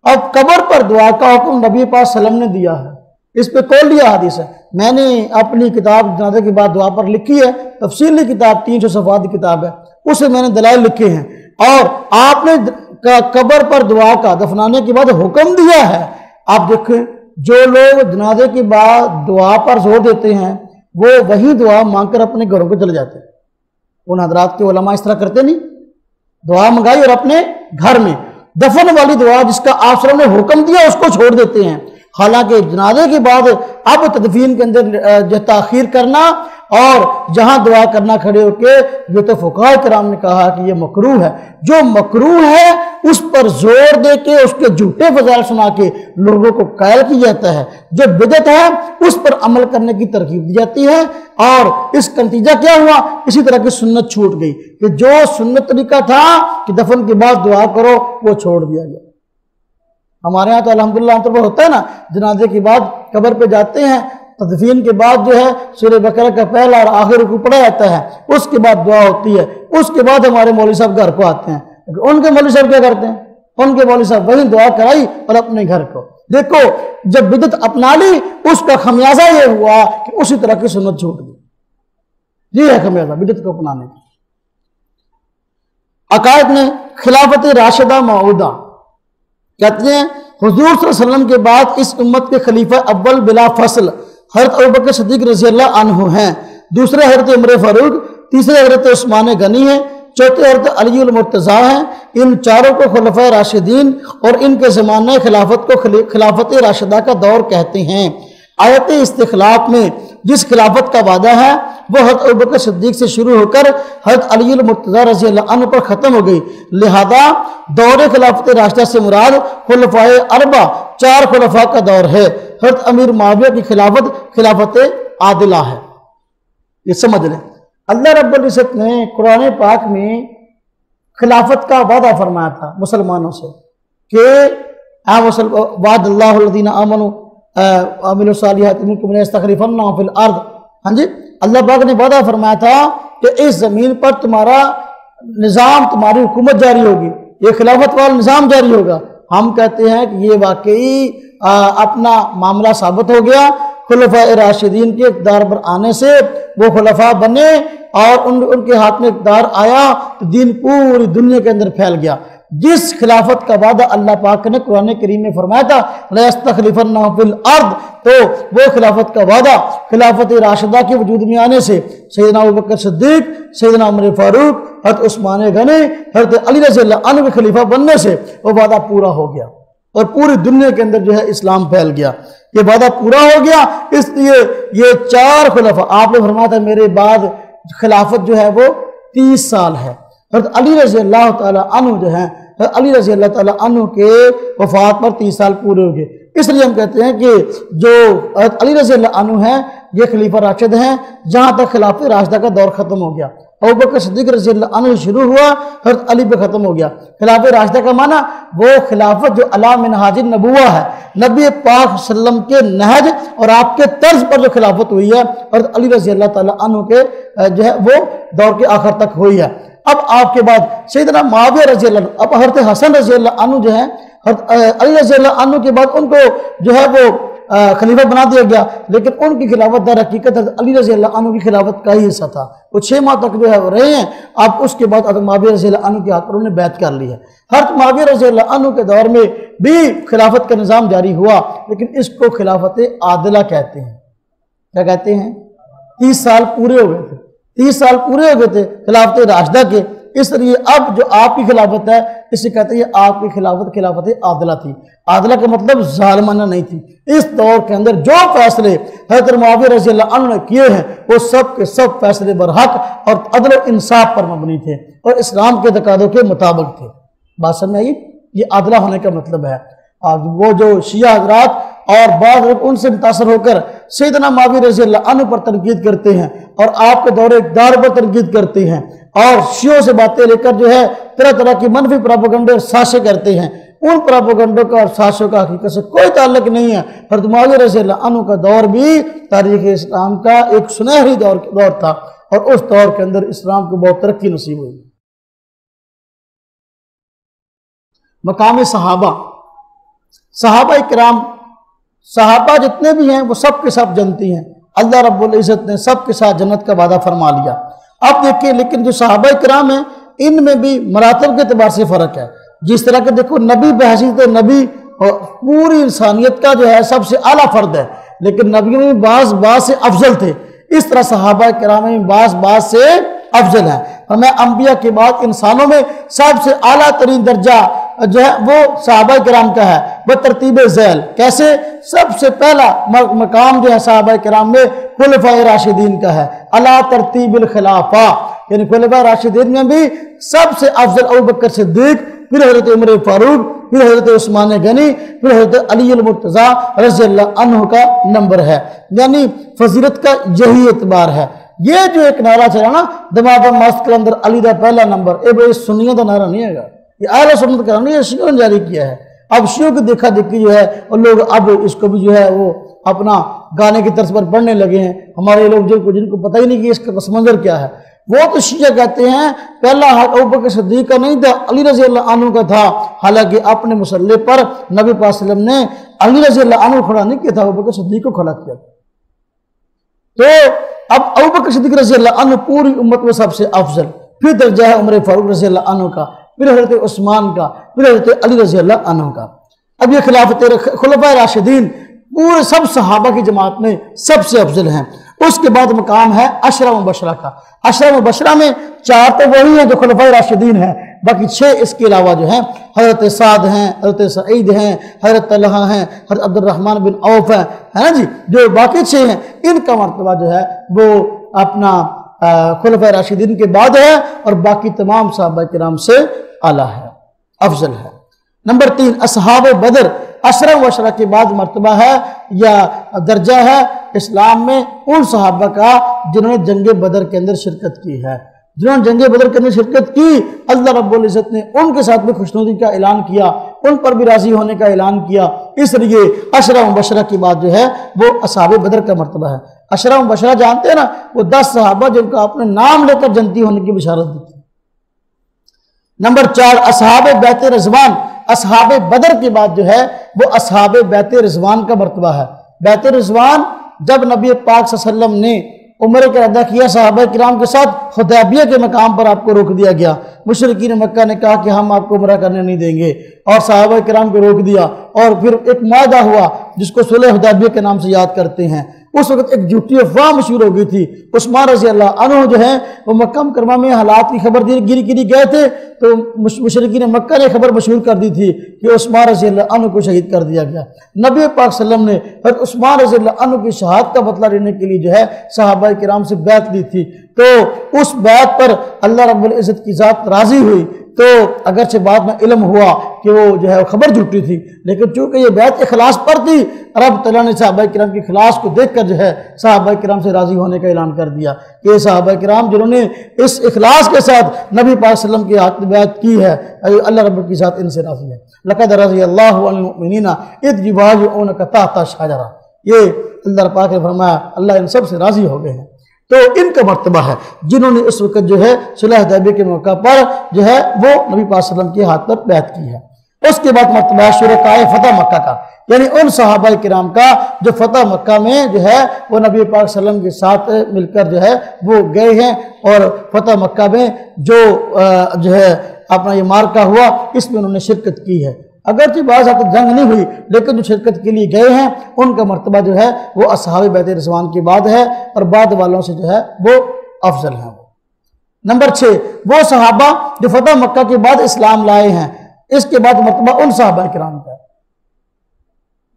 Speaker 1: اب قبر پر دعا کا حکم نبی پاک صلی اللہ علیہ وسلم نے دیا ہے، اس پہ کولیا حدیث ہے. میں نے اپنی کتاب جنازے کے بعد دعا پر لکھی ہے، تفصیلی کتاب 300 صفحات کی کتاب ہے، اس میں نے دلائل لکھے ہیں. اور آپ نے قبر پر دعا کا دفنانے کے بعد حکم دیا ہے. آپ دیکھیں جو لوگ جنازے کے بعد دعا پر زور دیتے ہیں وہ وہی دعا مانگ کر اپنے گھروں کو چلے جاتے ہیں. ان حضرات کے علماء اس طرح کرتے نہیں، دعا منگائی اور اپنے گھر میں دفن والی دعا جس کا آپ صلی اللہ علیہ وسلم نے حکم دیا اس کو چھوڑ دیتے ہیں. حالانکہ جنازے کے بعد اب تدفین کے اندر جو تاخیر کرنا اور جہاں دعا کرنا کھڑے ہو کے، یہ تو فقہاء کرام نے کہا کہ یہ مکروہ ہے. جو مکروہ ہے اس پر زور دے کے اس کے جھوٹے فضائل سنا کے لوگوں کو قائل کیا جاتا ہے. جو بدعت ہے اس پر عمل کرنے کی ترغیب دی جاتی ہے، اور اس کا نتیجہ کیا ہوا؟ اسی طرح کی سنت چھوٹ گئی کہ جو سنت طریقہ تھا کہ دفن کے بعد دعا کرو وہ چھوڑ دیا گیا. ہمارے ہاں تو الحمدللہ عام طور پر ہوتا ہے نا، جنازے کے بعد قبر پہ جاتے ہیں، تدفین کے بعد جو ہے سورہ بقرہ کا پہلا اور آخر رکوع پڑھا جاتا ہے، اس کے بعد دعا ہوتی ہے، اس کے بعد ہمارے مولوی صاحب گھر کو آتے ہیں. ان کے مولوی صاحب کیا کرتے ہیں؟ ان کے مولوی صاحب وہی دعا کرائی اور اپنے گھر کو. دیکھو جب بدعت اپنا لی اس کا خمیازہ یہ ہوا کہ اسی طرح کی سنت چھوٹ گئی. یہ ہے خمیازہ بدعت کو اپنانے کا. عقائد نے خلافت راشدہ موعودہ کہتے ہیں حضور صلی اللہ علیہ وسلم کے بعد اس امت کے خلیفہ اول بلا فصل حضرت ابوبکر صدیق رضی اللہ عنہ ہیں، دوسرے حضرت عمر فاروق، تیسرے حضرت عثمان غنی ہیں، چوتھے حضرت علی المرتضیٰ ہیں. ان چاروں کو خلفائے راشدین اور ان کے زمانہ خلافت کو خلافت راشدہ کا دور کہتے ہیں. آیت استخلاف میں جس خلافت کا وعدہ ہے وہ حضرت ابوبکر صدیق سے شروع ہو کر حضرت علی المرتضیٰ رضی اللہ عنہ پر ختم ہو گئی، لہذا دور خلافت راشدہ سے مراد خلفائے اربع 4 خلفاء کا دور ہے۔ حضرت امیر معاویہ کی خلافت عادلہ ہے۔ یہ سمجھ لیں، اللہ رب العزت نے قرآن پاک میں خلافت کا وعدہ فرمایا تھا مسلمانوں سے کہ وعد اللہ الذین آمنوا وعملوا الصالحات منکم لیستخلفنہم فی الارض۔ ہاں جی، اللہ پاک نے وعدہ فرمایا تھا کہ اس زمین پر تمہارا نظام، تمہاری حکومت جاری ہوگی، یہ خلافت والا نظام جاری ہوگا۔ ہم کہتے ہیں کہ یہ واقعی اپنا معاملہ ثابت ہو گیا۔ خلفاء راشدین کے اقتدار پر آنے سے وہ خلفاء بنے اور ان کے ہاتھ میں اقتدار آیا تو دین پوری دنیا کے اندر پھیل گیا۔ جس خلافت کا وعدہ اللہ پاک نے قرآن کریم میں فرمایا تھا لَيَسْتَخْلِفَنَّهُمْ فِي الْأَرْضِ، تو وہ خلافت کا وعدہ خلافت راشدہ کے وجود میں آنے سے سیدنا ابوبکر صدیق، سیدنا عمر فاروق، حضرت عثمان غنی، حضرت علی رضی اللہ عنہ کے خلیفہ بننے سے وہ وعدہ پورا ہو گیا اور پوری دنیا کے اندر جو ہے اسلام پھیل گیا۔ یہ وعدہ پورا ہو گیا، اس لیے یہ 4 خلفاء، آپ نے فرمایا تھا میرے بعد خلافت جو ہے وہ 30 سال ہے۔ حضرت علی رضی اللہ تعالیٰ عنہ جو ہے، علی رضی اللہ تعالیٰ عنہ کے وفات پر 30 سال پورے ہو گئے۔ اس لیے ہم کہتے ہیں کہ جو حضرت علی رضی اللہ عنہ ہیں یہ خلیفہ راشد ہیں جہاں تک خلافت راشدہ کا دور ختم ہو گیا۔ ابوبکر صدیق رضی اللہ عنہ شروع ہوا، حضرت علی پہ ختم ہو گیا۔ خلافت راشدہ کا معنی وہ خلافت جو علی منہاج النبوہ ہے، نبی پاک صلی اللہ علیہ وسلم کے نہج اور آپ کے طرز پر جو خلافت ہوئی ہے، حضرت علی رضی اللہ تعالیٰ عنہ کے جو ہے وہ دور کے آخر تک ہوئی ہے۔ اب آپ کے بعد سیدنا معاویہ رضی اللہ عنہ، اب حضرت حسن رضی اللہ عنہ جو ہیں، حضرت علی رضی اللہ عنہ کے بعد ان کو جو ہے وہ خلیفہ بنا دیا گیا، لیکن ان کی خلافت در حقیقت حضرت علی رضی اللہ عنہ کی خلافت کا ہی حصہ تھا۔ وہ 6 ماہ تک جو ہے وہ رہے ہیں۔ اب اس کے بعد حضرت معاویہ رضی اللہ عنہ کے ہاتھ پر انہوں نے بیعت کر لی ہے۔ حضرت معاویہ رضی اللہ عنہ کے دور میں بھی خلافت کا نظام جاری ہوا، لیکن اس کو خلافت عادلہ کہتے ہیں۔ کیا کہتے ہیں؟ 30 سال پورے ہو گئے تھے، 30 سال پورے ہو گئے تھے خلافت راشدہ کے، اس لیے اب جو آپ کی خلافت ہے اسے کہتے ہیں آپ کی خلافت عادلہ تھی۔ عادلہ کا مطلب ظالمانہ نہیں تھی۔ اس دور کے اندر جو فیصلے حضرت معاویہ رضی اللہ عنہ نے کیے ہیں وہ سب کے سب فیصلے برحق اور عدل و انصاف پر مبنی تھے اور اسلام کے تقاضوں کے مطابق تھے۔ بات سمجھ آئی؟ یہ عادلہ ہونے کا مطلب ہے۔ وہ جو شیعہ حضرات اور بعض لوگ ان سے متاثر ہو کر سیدنا معاویہ رضی اللہ عنہ پر تنقید کرتے ہیں اور آپ کے دور اقتدار پر تنقید کرتے ہیں اور شیعوں سے باتیں لے کر جو ہے طرح طرح کی منفی پراپیگنڈے اور سازشیں کرتے ہیں، ان پراپیگنڈوں کا اور سازشوں کا حقیقت سے کوئی تعلق نہیں ہے۔ حضرت معاویہ رضی اللہ عنہ کا دور بھی تاریخ اسلام کا ایک سنہری دور تھا اور اس دور کے اندر اسلام کو بہت ترقی نصیب ہوئی۔ مقام صحابہ کرام، صحابہ جتنے بھی ہیں وہ سب کے سب جنتی ہیں۔ اللہ رب العزت نے سب کے ساتھ جنت کا وعدہ فرما لیا۔ اب دیکھیں لیکن جو صحابہ کرام ہیں ان میں بھی مراتب کے اعتبار سے فرق ہے۔ جس طرح کہ دیکھو نبی بحیثیت نبی پوری انسانیت کا جو ہے سب سے اعلیٰ فرد ہے، لیکن نبیوں میں بعض سے افضل تھے، اس طرح صحابہ کرام میں بعض سے افضل ہیں۔ اور میں انبیاء کے بعد انسانوں میں سب سے اعلیٰ ترین درجہ جو ہے وہ صحابہ کرام کا ہے بترتیب ذیل۔ کیسے؟ سب سے پہلا مقام جو ہے صحابہ کرام میں خلفاء راشدین کا ہے، علی ترتیب الخلافہ، یعنی خلفاء راشدین میں بھی سب سے افضل ابوبکر صدیق، پھر حضرت عمر فاروق، پھر حضرت عثمان غنی، پھر حضرت علی المرتضیٰ رضی اللہ عنہ کا نمبر ہے۔ یعنی فضیلت کا یہی اعتبار ہے۔ یہ جو ایک نعرہ چلا نا دماغ مست کے اندر علی دا پہلا نمبر، اے بھائی سنیوں دا نعرہ نہیں ہے گا، یہ اہل سنت کا نہیں، یہ شیعوں نے جاری کیا ہے۔ اب شیعوں کی دیکھا دیکھی جو ہے اور لوگ اب اس کو بھی جو ہے وہ اپنا گانے کی طرز پر پڑھنے لگے ہیں۔ ہمارے لوگ جن کو پتہ ہی نہیں کہ اس کا پس منظر کیا ہے، وہ تو شیعہ کہتے ہیں پہلا حق ابوبکر صدیق کا نہیں تھا، علی رضی اللہ عنہ کا تھا، حالانکہ اپنے مسلح پر نبی پاک صلی اللہ علیہ وسلم نے علی رضی اللہ عنہ کھڑا نہیں کیا تھا، ابوبکر صدیق کو کھڑا کیا تھا۔ تو اب ابوبکر صدیق رضی اللہ عنہ پوری امت میں سب سے افضل، پھر درجہ ہے عمر فاروق رضی اللہ عنہ کا، پھر حضرت عثمان کا، پھر حضرت علی رضی اللہ عنہ کا۔ اب یہ خلافت خلفاء راشدین پورے سب صحابہ کی جماعت میں سب سے افضل ہیں۔ اس کے بعد مقام ہے عشرہ مبشرہ کا۔ عشرہ مبشرہ میں 4 تو وہی ہیں جو خلفاء راشدین ہیں، باقی 6 اس کے علاوہ جو ہیں حضرت سعد ہیں، حضرت سعید ہیں، حضرت طلحہ ہیں، حضرت عبد الرحمن بن عوف ہیں، ہے نا جی، جو باقی 6 ہیں ان کا مرتبہ جو ہے وہ اپنا خلفائے راشدین کے بعد ہے اور باقی تمام صحابہ کرام سے اعلیٰ ہے، افضل ہے۔ نمبر 3، اصحاب بدر 10 مبشرہ کے بعد مرتبہ ہے یا درجہ ہے اسلام میں ان صحابہ کا جنہوں نے جنگ بدر کے اندر شرکت کی ہے۔ جنہوں نے جنگ بدر کے اندر شرکت کی، اللہ رب العزت نے ان کے ساتھ بھی خوشنودی کا اعلان کیا، ان پر بھی راضی ہونے کا اعلان کیا، اس لیے 10 مبشرہ کی بات جو ہے وہ اصحاب بدر کا مرتبہ ہے۔ 10 مبشرہ جانتے ہیں نا، وہ 10 صحابہ جن کا اپنے نام لے کر جنتی ہونے کی بشارت دی تھی۔ نمبر 4، اصحاب بیعت رضوان، اصحاب بدر کے بعد جو ہے وہ اصحاب بیعت رضوان کا مرتبہ ہے۔ بیعت رضوان جب نبی پاک صلی اللہ علیہ وسلم نے عمرہ کا ارادہ کیا صحابہ کرام کے ساتھ، حدیبیہ کے مقام پر آپ کو روک دیا گیا۔ مشرکین مکہ نے کہا کہ ہم آپ کو عمرہ کرنے نہیں دیں گے، اور صحابہ کرام کو روک دیا، اور پھر ایک معاہدہ ہوا جس کو صلح حدیبیہ کے نام سے یاد کرتے ہیں۔ اس وقت ایک جھوٹی افواہ مشہور ہو گئی تھی، عثمان رضی اللہ عنہ جو ہیں وہ مکہ مکرمہ میں حالات کی خبر گیری گئے تھے، تو مشرکین مکہ نے خبر مشہور کر دی تھی کہ عثمان رضی اللہ عنہ کو شہید کر دیا گیا۔ نبی پاک صلی اللہ علیہ وسلم نے حضرت عثمان رضی اللہ عنہ کی شہادت کا بدلہ لینے کے لیے جو ہے صحابہ کرام سے بیعت لی تھی، تو اس بیعت پر اللہ رب العزت کی ذات راضی ہوئی۔ تو اگرچہ بعد میں علم ہوا کہ وہ جو ہے خبر جھوٹی تھی، لیکن چونکہ یہ بیعت اخلاص پر تھی، رب تعالیٰ نے صحابہ کرام کی اخلاص کو دیکھ کر جو ہے صحابہ کرام سے راضی ہونے کا اعلان کر دیا کہ یہ صحابہ کرام جنہوں نے اس اخلاص کے ساتھ نبی پاک صلی اللہ علیہ وسلم کی ہاتھ بیعت کی ہے، اللہ رب کی ذات ان سے راضی ہے۔ لقد رضی اللہ عن المؤمنین اذ یبایعونک تحت الشجرہ، یہ اللہ پاک نے فرمایا اللہ ان سب سے راضی ہو گئے ہیں۔ تو ان کا مرتبہ ہے جنہوں نے اس وقت جو ہے صلح حدیبیہ کے موقع پر جو ہے وہ نبی پاک صلی اللہ علیہ وسلم کے ہاتھ پر بیعت کی ہے۔ اس کے بعد مرتبہ ہے شرکائے فتح مکہ کا، یعنی ان صحابہ کرام کا جو فتح مکہ میں جو ہے وہ نبی پاک صلی اللہ علیہ وسلم کے ساتھ مل کر جو ہے وہ گئے ہیں، اور فتح مکہ میں جو ہے اپنا یہ مارکہ ہوا اس میں انہوں نے شرکت کی ہے۔ اگرچہ بعض حد تک جنگ نہیں ہوئی، لیکن جو شرکت کے لیے گئے ہیں ان کا مرتبہ جو ہے وہ اصحاب بیعت رضوان کے بعد ہے، اور بعد والوں سے جو ہے وہ افضل ہیں۔ نمبر 6، وہ صحابہ جو فتح مکہ کے بعد اسلام لائے ہیں، اس کے بعد مرتبہ ان صحابہ کرام کا ہے۔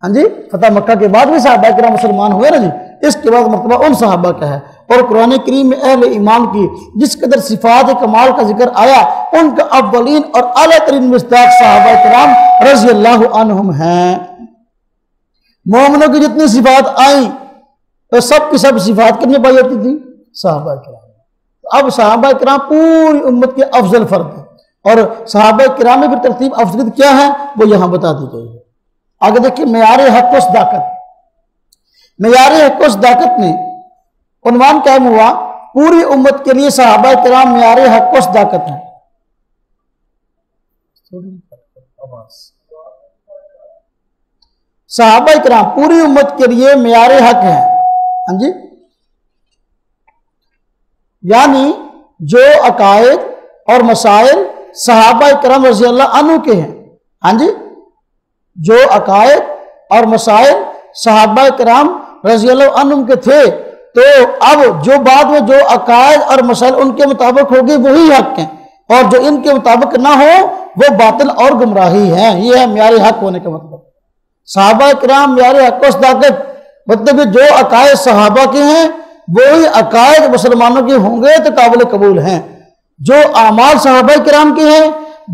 Speaker 1: ہاں جی، فتح مکہ کے بعد بھی صحابہ کرام مسلمان ہوئے نا جی، اس کے بعد مرتبہ ان صحابہ کا ہے۔ اور قرآن کریم میں اہل ایمان کی جس قدر صفات کمال کا ذکر آیا، ان کا اولین اور اعلیٰ ترین مصداق صحابہ کرام رضی اللہ عنہم ہیں۔ مومنوں کی جتنی صفات آئیں تو سب کی سب صفات کتنی پائی جاتی تھی؟ صحابہ کرام۔ اب صحابہ کرام پوری امت کے افضل فرد ہیں، اور صحابہ کرام میں پھر ترتیب افضلیت کیا ہے وہ یہاں بتا دی گئی ہے۔ آگے دیکھیں معیار حق و صداقت، معیار حق و صداقت میں عنوان قائم ہوا پوری امت کے لیے صحابہ کرام معیار حق و صداقت ہیں۔ صحابہ کرام پوری امت کے لیے معیار حق ہیں، ہاں جی، یعنی جو عقائد اور مسائل صحابہ کرام رضی اللہ عنہ کے ہیں، ہاں جی، جو عقائد اور مسائل صحابہ کرام رضی اللہ عنہ کے تھے، تو اب جو بعد میں جو عقائد اور مسائل ان کے مطابق ہوگی وہی حق ہیں، اور جو ان کے مطابق نہ ہو وہ باطل اور گمراہی ہیں۔ یہ ہے معیار حق ہونے کا مطلب۔ صحابہ کرام معیار حق و صداقت مطلب جو عقائد صحابہ کے ہیں وہی عقائد مسلمانوں کے ہوں گے تو قابل قبول ہیں، جو اعمال صحابہ کرام کے ہیں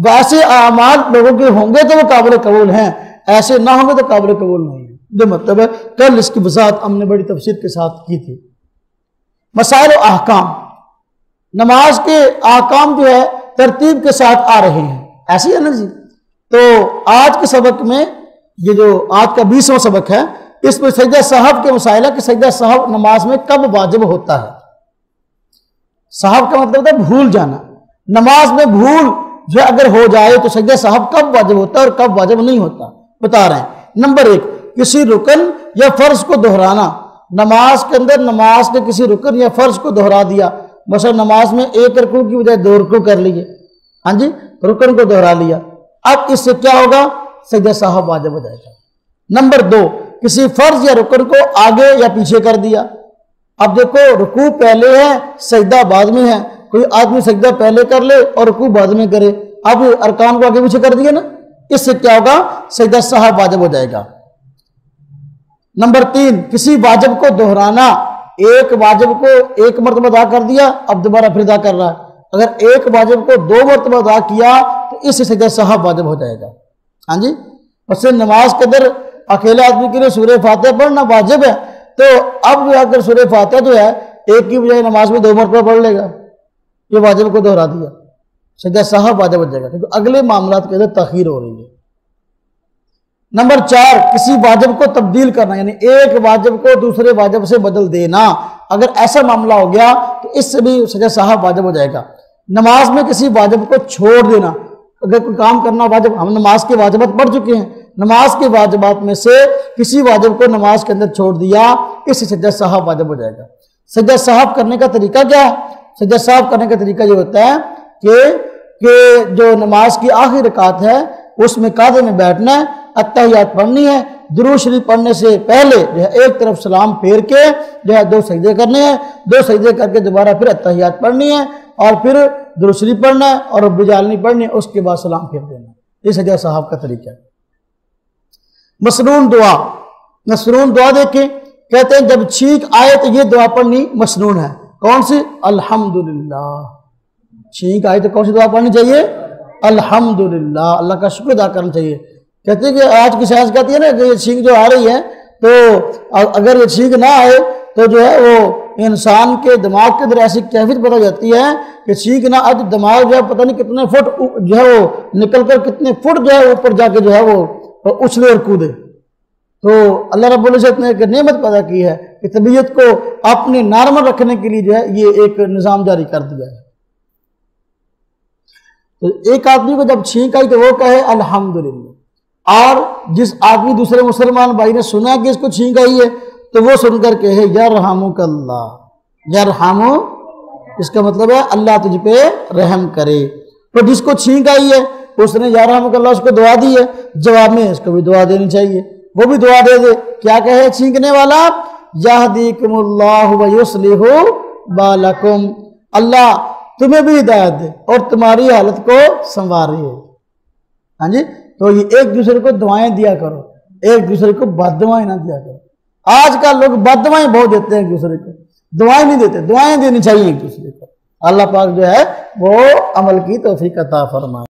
Speaker 1: ویسے اعمال لوگوں کے ہوں گے تو وہ قابل قبول ہیں، ایسے نہ ہوں گے تو قابل قبول نہیں ہے۔ جو مطلب ہے کل اس کی وضاحت ہم نے بڑی تفصیل کے ساتھ کی تھی۔ مسائل و احکام، نماز کے احکام جو ہے ترتیب کے ساتھ آ رہے ہیں، ایسی ہے نا جی۔ تو آج کے سبق میں یہ جو آج کا 20واں سبق ہے، اس میں سجدہ سہو کے مسائل ہے کہ سجدہ سہو نماز میں کب واجب ہوتا ہے۔ سہو کا مطلب ہے بھول جانا، نماز میں بھول جو اگر ہو جائے تو سجدہ سہو کب واجب ہوتا ہے اور کب واجب نہیں ہوتا بتا رہے ہیں۔ نمبر 1، کسی رکن یا فرض کو دہرانا، نماز کے اندر نماز کے کسی رکن یا فرض کو دہرا دیا، مثلا نماز میں 1 رکوع کی بجائے 2 رکوع کر لیے، ہاں جی، رکن کو دہرا لیا، اب اس سے کیا ہوگا؟ سجدہ سہو واجب ہو جائے گا۔ نمبر 2، کسی فرض یا رکن کو آگے یا پیچھے کر دیا، اب دیکھو رکوع پہلے ہے سجدہ بعد میں ہے، کوئی آدمی سجدہ پہلے کر لے اور رکوع بعد میں کرے، اب ارکان کو آگے پیچھے کر دیا نا، اس سے کیا ہوگا؟ سجدہ سہو واجب ہو جائے گا۔ نمبر 3، کسی واجب کو دہرانا، ایک واجب کو ایک مرتبہ ادا کر دیا، اب دوبارہ پھر ادا کر رہا ہے. اگر ایک واجب کو 2 مرتبہ ادا کیا تو اس سے سجدہ سہو واجب ہو جائے گا. ہاں جی، بس نماز کے اندر اکیلے آدمی کے لیے سورہ فاتحہ پڑھنا واجب ہے، تو اب جو اگر سورہ فاتحہ جو ہے ایک کی بجائے نماز میں 2 مرتبہ پڑھ لے گا، یہ واجب کو دہرا دیا، سجدہ سہو واجب ہو جائے گا، کیونکہ اگلے معاملات کے اندر تاخیر ہو رہی ہے. نمبر 4، کسی واجب کو تبدیل کرنا، یعنی ایک واجب کو دوسرے واجب سے بدل دینا. اگر ایسا معاملہ ہو گیا تو اس سے بھی سجدہ سہو واجب ہو جائے گا. نماز میں کسی واجب کو چھوڑ دینا، اگر کوئی کام کرنا واجب، ہم نماز کے واجبات پڑھ چکے ہیں، نماز کے واجبات میں سے کسی واجب کو نماز کے اندر چھوڑ دیا، اس سے سجدہ سہو واجب ہو جائے گا. سجدہ سہو کرنے کا طریقہ کیا ہے؟ سجدہ سہو کرنے کا طریقہ یہ ہوتا ہے کہ جو نماز کی آخری رکعت ہے اس میں قاعدے میں بیٹھنا ہے، اتحیات پڑھنی ہے، درود شریف پڑھنے سے پہلے جو ہے ایک طرف سلام پھیر کے جو ہے 2 سجدے کرنے ہیں، 2 سجدے کر کے دوبارہ پھر اتحیات پڑھنی ہے اور پھر درود شریف پڑھنا ہے اور رب جعلنی پڑھنی ہے، اس کے بعد سلام پھیر دینا. یہ سجدہ سہو کا طریقہ ہے. مسنون دعا، مسنون دعا دیکھیں، کہتے ہیں جب چھینک آئے تو یہ دعا پڑھنی مسنون ہے. کون سی؟ الحمدللہ. چھینک آئے تو کون سی دعا پڑھنی چاہیے؟ الحمدللہ، اللہ کا شکر ادا کرنا چاہیے. کہتے ہیں کہ آج کی سائنس کہتی ہے نا کہ یہ چھینک جو آ رہی ہے تو اگر یہ چھینک نہ آئے تو جو ہے وہ انسان کے دماغ کے اندر ایسی کیفیت پتہ جاتی ہے کہ چھینک نہ آئے تو دماغ جو ہے پتہ نہیں کتنے فٹ جو ہے وہ نکل کر کتنے فٹ جو ہے اوپر جا کے جو ہے وہ اچھلے اور کودے. تو اللہ رب العزت نے ایک نعمت پیدا کی ہے کہ طبیعت کو اپنے نارمل رکھنے کے لیے جو ہے یہ ایک نظام جاری کر دیا ہے. تو ایک آدمی کو جب چھینک آئی تو وہ کہے الحمدللہ، اور جس آدمی دوسرے مسلمان بھائی نے سنا کہ اس کو چھینک آئی ہے تو وہ سن کر کہے یرحمک اللہ. یرحمو اس کا مطلب ہے اللہ تجھ پہ رحم کرے. تو جس کو چھینک آئی ہے اس نے یرحمک اللہ اس کو دعا دی ہے، جواب میں اس کو بھی دعا دینی چاہیے، وہ بھی دعا دے دے. کیا کہے چھینکنے والا؟ یہدیکم اللہ ویصلح بالکم، اللہ تمہیں بھی ہدایت دے اور تمہاری حالت کو سنوارے. ہاں جی، تو یہ ایک دوسرے کو دعائیں دیا کرو، ایک دوسرے کو بد دعائیں نہ دیا کرو. آج کل لوگ بد دعائیں بہت دیتے ہیں ایک دوسرے کو، دعائیں نہیں دیتے. دعائیں دینی چاہیے ایک دوسرے کو. اللہ پاک جو ہے وہ عمل کی توفیق عطا فرمائے.